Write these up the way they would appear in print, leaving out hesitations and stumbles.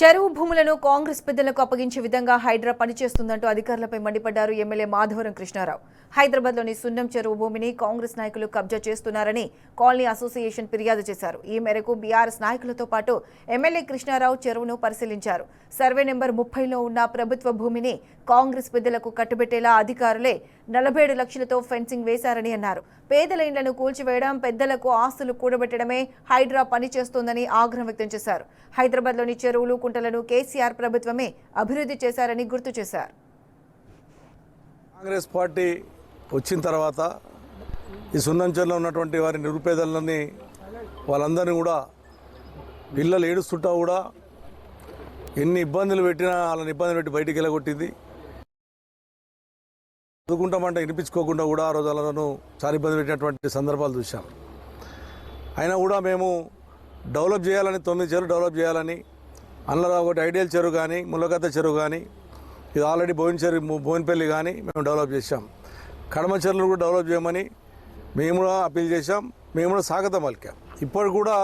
చెరువు భూములను కాంగ్రెస్ పెద్దలకు అప్పగించే విధంగా హైడ్రా పనిచేస్తుందంటూ అధికారులపై మండిపడ్డారు ఎమ్మెల్యే మాధవరం కృష్ణారావు. హైదరాబాద్లోని సున్నం చెరువు భూమిని కాంగ్రెస్ నాయకులు కబ్జా చేస్తున్నారని కాలనీ అసోసియేషన్ ఫిర్యాదు చేశారు. ఈ మేరకు బీఆర్ఎస్ నాయకులతో పాటు ఎమ్మెల్యే కృష్ణారావు చెరువును పరిశీలించారు. సర్వే నెంబర్ 30లో ఉన్న ప్రభుత్వ భూమిని కాంగ్రెస్ పెద్దలకు కట్టుబెట్టేలా అధికారులే 47 లక్షలతో ఫెన్సింగ్ వేశారని అన్నారు. పేదల ఇండ్లను కూల్చివేయడం, పెద్దలకు ఆస్తులు కూడబెట్టడమే హైడ్రా పనిచేస్తోందని ఆగ్రహం వ్యక్తం చేశారు. హైదరాబాద్లోని చెరువులు, కుంటలను కేసీఆర్ ప్రభుత్వమే అభివృద్ధి చేశారని గుర్తు చేశారు. కాంగ్రెస్ పార్టీ వచ్చిన తర్వాత ఈ సున్నంచెల్లో ఉన్నటువంటి వారి నిరుపేదలని వాళ్ళందరినీ కూడా పిల్లలు ఏడుస్తుంటా కూడా ఎన్ని ఇబ్బందులు పెట్టినా వాళ్ళని ఇబ్బందులు పెట్టి బయటికి వెళ్ళగొట్టింది. చదువుకుంటామంటే వినిపించుకోకుండా కూడా ఆ రోజు వాళ్ళను చాలా ఇబ్బంది పెట్టినటువంటి సందర్భాలు చూసాం. అయినా కూడా మేము డెవలప్ చేయాలని 9 చెరువు డెవలప్ చేయాలని, అందులో ఒకటి ఐడియల్ చెరువు కానీ, ముల్లకత్త చెరువు కానీ, ఇది ఆల్రెడీ బోయినపల్లి కానీ మేము డెవలప్ చేశాం. కడమ చెరువులు కూడా డెవలప్ చేయమని మేము కూడా అప్పీల్ చేశాం. మేము కూడా స్వాగతం పలికాం. ఇప్పుడు కూడా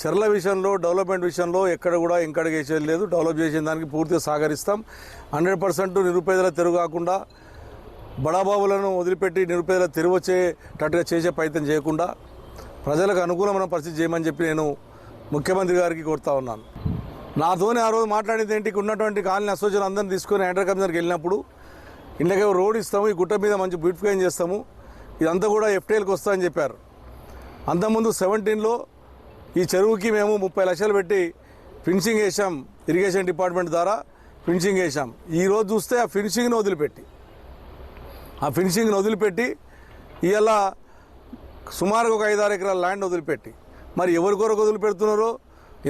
చెర్ల విషయంలో, డెవలప్మెంట్ విషయంలో ఎక్కడ కూడా ఎంకరేజ్ లేదు. డెవలప్ చేసిన దానికి పూర్తిగా సహకరిస్తాం. 100% నిరుపేదల తెరువు కాకుండా, బడాబాబులను వదిలిపెట్టి నిరుపేదల తెరువు వచ్చేటట్టుగా చేసే ప్రయత్నం చేయకుండా ప్రజలకు అనుకూలమైన పరిస్థితి చేయమని చెప్పి నేను ముఖ్యమంత్రి గారికి కోరుతా ఉన్నాను. నాతోనే ఆ రోజు మాట్లాడేది ఏంటి, ఉన్నటువంటి కాలనీ అసోసియేషన్ అందరిని తీసుకొని హైడ్రా కమిషనర్కి వెళ్ళినప్పుడు ఇండ్లకే రోడ్ ఇస్తాము, ఈ గుట్ట మీద మంచి బ్యూటిఫికేషన్ చేస్తాము, ఇదంతా కూడా ఎఫ్టీఎల్కి వస్తుందని చెప్పారు. అంతకుముందు 17లో ఈ చెరువుకి మేము 30 లక్షలు పెట్టి ఫినిషింగ్ వేసాం. ఇరిగేషన్ డిపార్ట్మెంట్ ద్వారా ఫినిషింగ్ వేసాం. ఈరోజు చూస్తే ఆ ఫినిషింగ్ని వదిలిపెట్టి ఇవాళ సుమారుగా ఒక 5-6 ఎకరాల ల్యాండ్ వదిలిపెట్టి, మరి ఎవరి కొరకు వదిలిపెడుతున్నారో,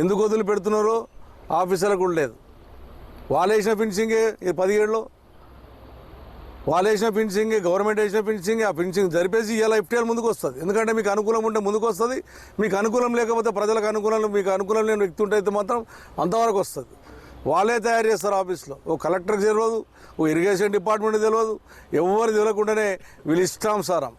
ఎందుకు వదిలిపెడుతున్నారో ఆఫీసర్లకు కూడా లేదు. వాళ్ళు వేసిన ఫినిషింగే 17లో, వాళ్ళు వేసిన ఫినిషింగే, గవర్నమెంట్ వేసిన ఫినిషింగే. ఆ ఫినిషింగ్ జరిపేసి ఇలా ఎఫ్టీఎల్ ముందుకు వస్తుంది. ఎందుకంటే మీకు అనుకూలం ఉంటే ముందుకు వస్తుంది, మీకు అనుకూలం లేకపోతే ప్రజలకు అనుకూలం, మీకు అనుకూలం లేని వ్యక్తి ఉంటే అయితే మాత్రం అంతవరకు వస్తుంది. వాళ్ళే తయారు చేస్తారు ఆఫీస్లో. ఓ కలెక్టర్కి తెలియదు, ఓ ఇరిగేషన్ డిపార్ట్మెంట్కి తెలియదు, ఎవరు తెలియకుండానే వీళ్ళు ఇష్టానుసారం